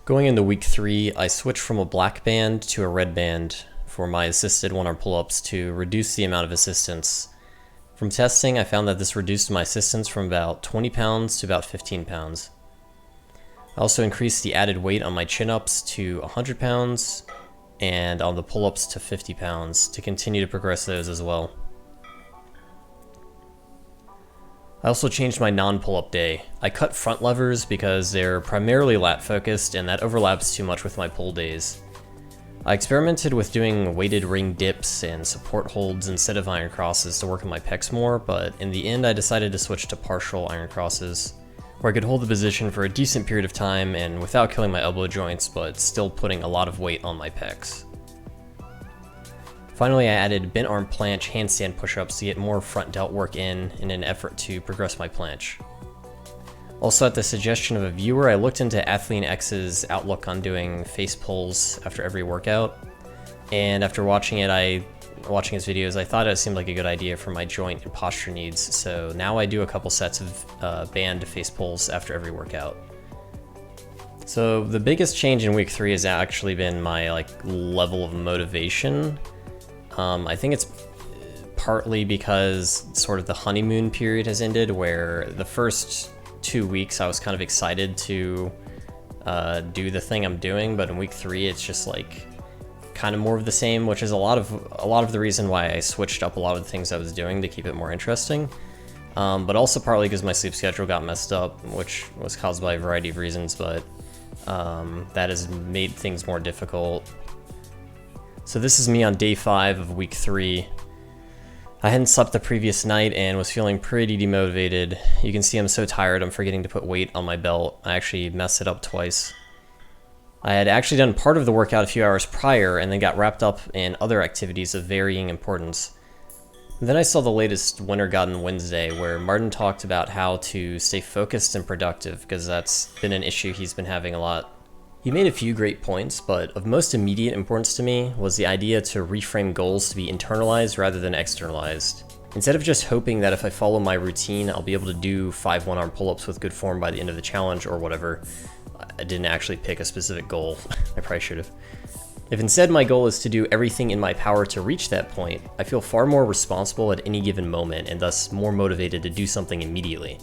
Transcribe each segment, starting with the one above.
Going into week 3, I switched from a black band to a red band for my assisted one-arm pull-ups to reduce the amount of assistance. From testing, I found that this reduced my assistance from about 20 pounds to about 15 pounds. I also increased the added weight on my chin-ups to 100 pounds and on the pull-ups to 50 pounds to continue to progress those as well. I also changed my non-pull-up day. I cut front levers because they're primarily lat focused and that overlaps too much with my pull days. I experimented with doing weighted ring dips and support holds instead of iron crosses to work on my pecs more, but in the end I decided to switch to partial iron crosses, where I could hold the position for a decent period of time and without killing my elbow joints, but still putting a lot of weight on my pecs. Finally, I added bent arm planche handstand push-ups to get more front delt work in an effort to progress my planche. Also, at the suggestion of a viewer, I looked into Athlean X's outlook on doing face pulls after every workout, and after watching his videos, I thought it seemed like a good idea for my joint and posture needs, so now I do a couple sets of band face pulls after every workout. So the biggest change in week 3 has actually been my level of motivation. I think it's partly because sort of the honeymoon period has ended, where the first 2 weeks I was kind of excited to do the thing I'm doing, but in week 3 it's just kind of more of the same, which is a lot of the reason why I switched up a lot of the things I was doing to keep it more interesting. But also partly because my sleep schedule got messed up, which was caused by a variety of reasons, but that has made things more difficult. So this is me on day 5 of week 3. I hadn't slept the previous night and was feeling pretty demotivated. You can see I'm so tired I'm forgetting to put weight on my belt. I actually messed it up twice. I had actually done part of the workout a few hours prior and then got wrapped up in other activities of varying importance. And then I saw the latest Winter Gotten Wednesday, where Martin talked about how to stay focused and productive, because that's been an issue he's been having a lot. He made a few great points, but of most immediate importance to me was the idea to reframe goals to be internalized rather than externalized. Instead of just hoping that if I follow my routine, I'll be able to do 5 one-arm pull-ups with good form by the end of the challenge or whatever. I didn't actually pick a specific goal. I probably should have. If instead my goal is to do everything in my power to reach that point, I feel far more responsible at any given moment and thus more motivated to do something immediately.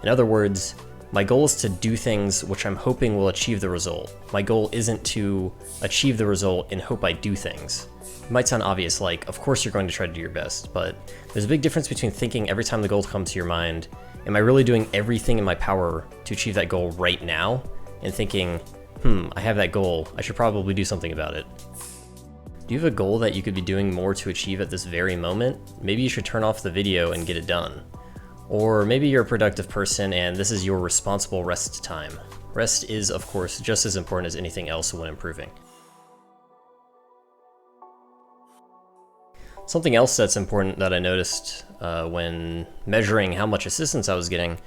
In other words, my goal is to do things which I'm hoping will achieve the result. My goal isn't to achieve the result and hope I do things. It might sound obvious, of course you're going to try to do your best, but there's a big difference between thinking every time the goal comes to your mind, am I really doing everything in my power to achieve that goal right now? And thinking, I have that goal, I should probably do something about it. Do you have a goal that you could be doing more to achieve at this very moment? Maybe you should turn off the video and get it done. Or maybe you're a productive person and this is your responsible rest time. Rest is, of course, just as important as anything else when improving. Something else that's important that I noticed when measuring how much assistance I was getting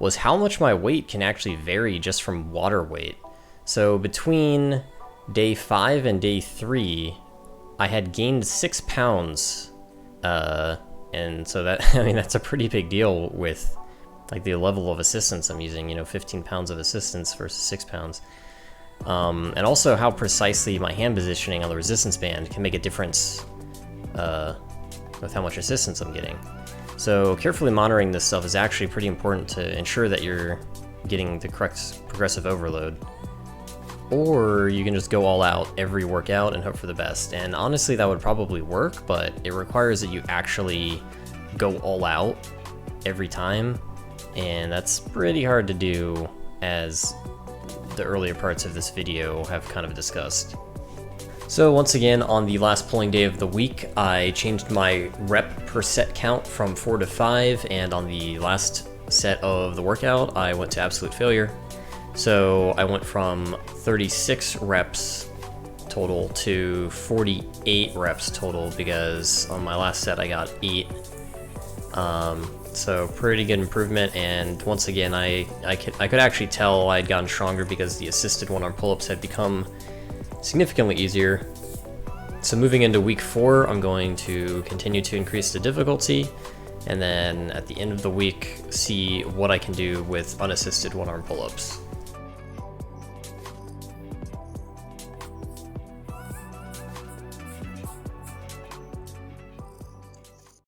was how much my weight can actually vary just from water weight. So between day 5 and day 3, I had gained 6 pounds, and so that, that's a pretty big deal with the level of assistance I'm using, 15 pounds of assistance versus 6 pounds. And also how precisely my hand positioning on the resistance band can make a difference with how much assistance I'm getting. So carefully monitoring this stuff is actually pretty important to ensure that you're getting the correct progressive overload. Or you can just go all out every workout and hope for the best. And honestly, that would probably work, but it requires that you actually go all out every time. And that's pretty hard to do, as the earlier parts of this video have kind of discussed. So once again, on the last pulling day of the week, I changed my rep per set count from 4 to 5, and on the last set of the workout, I went to absolute failure. So I went from 36 reps total to 48 reps total, because on my last set I got 8. So pretty good improvement, and once again I could actually tell I had gotten stronger because the assisted one-arm pull-ups had become significantly easier. So moving into week 4, I'm going to continue to increase the difficulty, and then at the end of the week see what I can do with unassisted one-arm pull-ups.